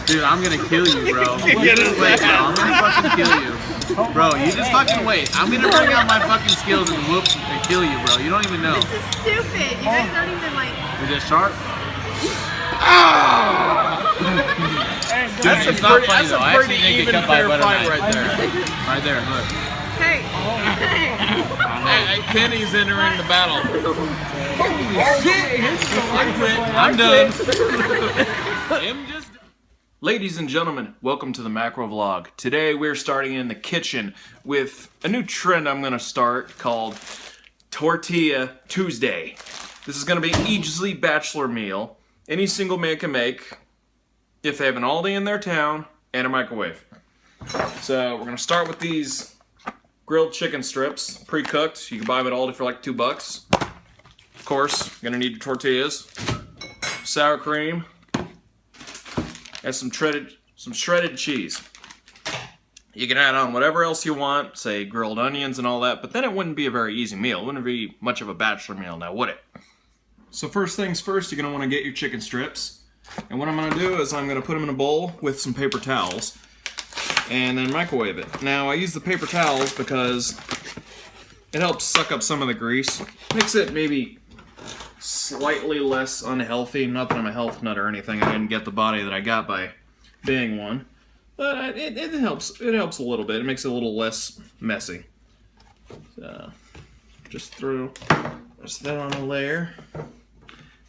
Dude, I'm gonna kill you, bro. You just wait, bro. I'm gonna fucking kill you. Bro, you just fucking wait. I'm gonna bring out my fucking skills and whoop and kill you, bro. You don't even know. This is stupid. You guys don't even like. Is it sharp? That's It's a not pretty, funny that's though. a I pretty actually did even get cut by a fair butter fight knife. right there. Right there, look. Hey. Hey, Kenny's entering the battle. I quit. I'm done. Ladies and gentlemen, welcome to the MacroVlog. Today we're starting in the kitchen with a new trend I'm going to start called Tortilla Tuesday. This is going to be an easily bachelor meal. Any single man can make if they have an Aldi in their town and a microwave. So we're going to start with these grilled chicken strips, pre-cooked. You can buy them at Aldi for like $2. Of course, you're going to need your tortillas, sour cream, and some shredded cheese. You can add on whatever else you want, say grilled onions and all that, but then it wouldn't be a very easy meal. It wouldn't be much of a bachelor meal now, would it? So first things first, you're going to want to get your chicken strips. And what I'm going to do is I'm going to put them in a bowl with some paper towels and then microwave it. Now I use the paper towels because it helps suck up some of the grease. Makes it maybe slightly less unhealthy. Not that I'm a health nut or anything. I didn't get the body that I got by being one. But it helps. It helps a little bit. It makes it a little less messy. So just throw that on a layer. And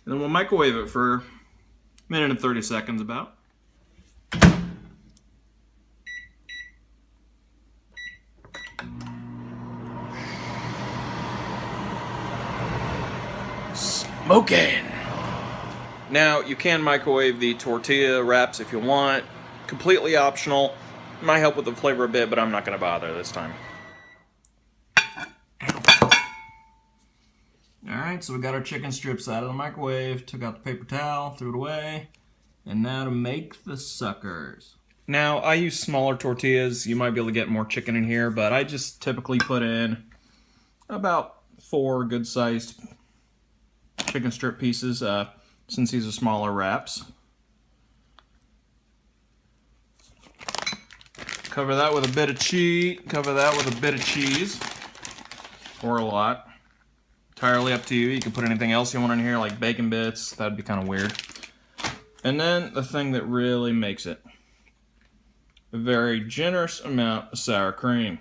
then we'll microwave it for a minute and 30 seconds about. Smoking! Now, you can microwave the tortilla wraps if you want. Completely optional. Might help with the flavor a bit, but I'm not going to bother this time. Alright, so we got our chicken strips out of the microwave, took out the paper towel, threw it away, and now to make the suckers. Now, I use smaller tortillas. You might be able to get more chicken in here, but I just typically put in about 4 good-sized chicken strip pieces, since these are smaller wraps. Cover that with a bit of cheese, or a lot. Entirely up to you. You can put anything else you want in here, like bacon bits. That'd be kind of weird. And then the thing that really makes it. A very generous amount of sour cream.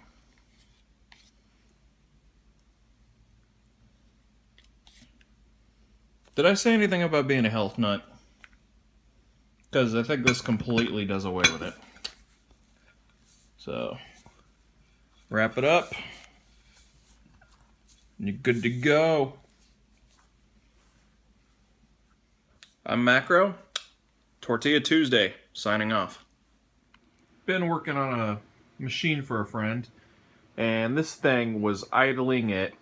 Did I say anything about being a health nut? Because I think this completely does away with it. So, wrap it up. And you're good to go. I'm Macro. Tortilla Tuesday, signing off. Been working on a machine for a friend, and this thing was idling at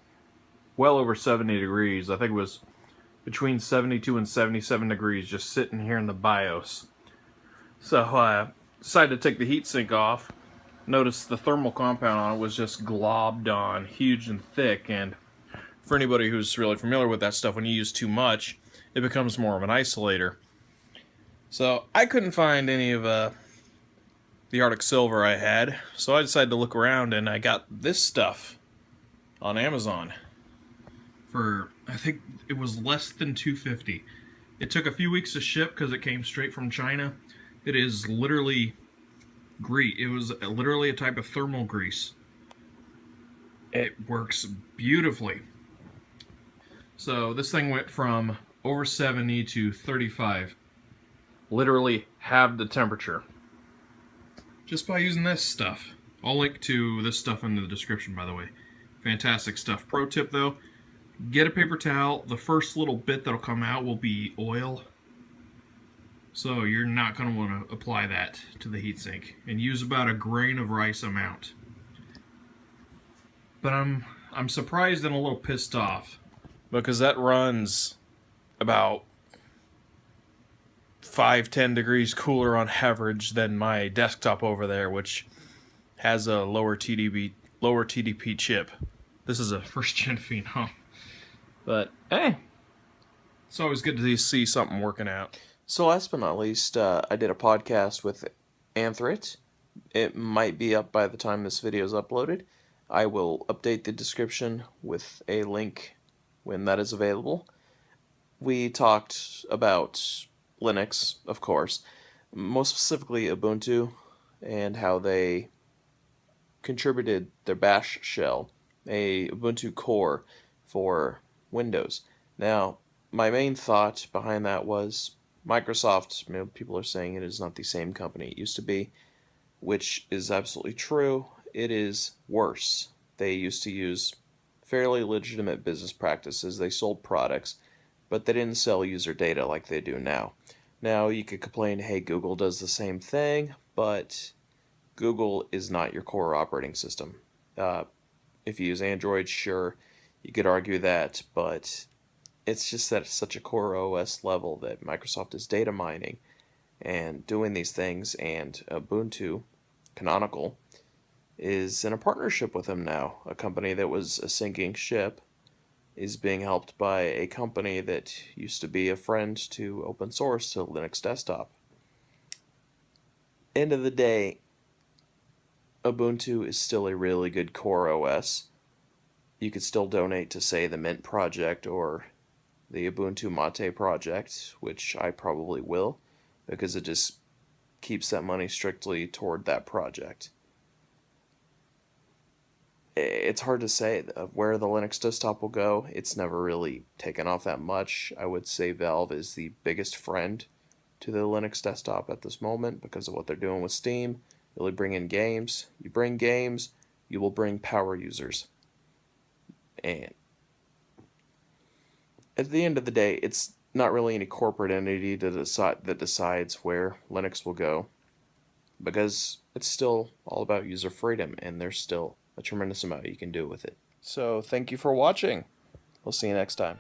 well over 70 degrees. I think it was between 72 and 77 degrees, just sitting here in the BIOS. So I decided to take the heatsink off. Noticed the thermal compound on it was just globbed on, huge and thick, and for anybody who's really familiar with that stuff, when you use too much, it becomes more of an isolator. So I couldn't find any of the Arctic Silver I had, so I decided to look around, and I got this stuff on Amazon for, I think it was less than $2.50. It took a few weeks to ship because it came straight from China. It is literally grease. It was literally a type of thermal grease. It works beautifully. So this thing went from over 70 to 35. Literally halved the temperature. Just by using this stuff. I'll link to this stuff in the description, by the way. Fantastic stuff. Pro tip though, get a paper towel. The first little bit that'll come out will be oil. So you're not going to want to apply that to the heatsink. And use about a grain of rice amount. But I'm surprised and a little pissed off, because that runs about 5-10 degrees cooler on average than my desktop over there, which has a lower TDP chip. This is a first-gen Phenom. But hey, it's always good to see something working out. So last but not least, I did a podcast with Anthrit. It might be up by the time this video is uploaded. I will update the description with a link when that is available. We talked about Linux, of course, most specifically Ubuntu, and how they contributed their bash shell, a Ubuntu core for Windows. Now, my main thought behind that was Microsoft, people are saying it is not the same company it used to be, which is absolutely true. It is worse. They used to use fairly legitimate business practices. They sold products, but they didn't sell user data like they do now. Now, you could complain, hey, Google does the same thing, but Google is not your core operating system. If you use Android, sure, you could argue that, but it's just at such a core OS level that Microsoft is data mining and doing these things, and Ubuntu, Canonical, is in a partnership with them now. A company that was a sinking ship is being helped by a company that used to be a friend to open source to Linux desktop. End of the day, Ubuntu is still a really good core OS. You could still donate to, say, the Mint project or the Ubuntu Mate project, which I probably will, because it just keeps that money strictly toward that project. It's hard to say where the Linux desktop will go. It's never really taken off that much. I would say Valve is the biggest friend to the Linux desktop at this moment because of what they're doing with Steam. Really bring in games. You bring games, you will bring power users. And at the end of the day, it's not really any corporate entity that decides where Linux will go, because it's still all about user freedom, and there's still a tremendous amount you can do with it. So thank you for watching. We'll see you next time.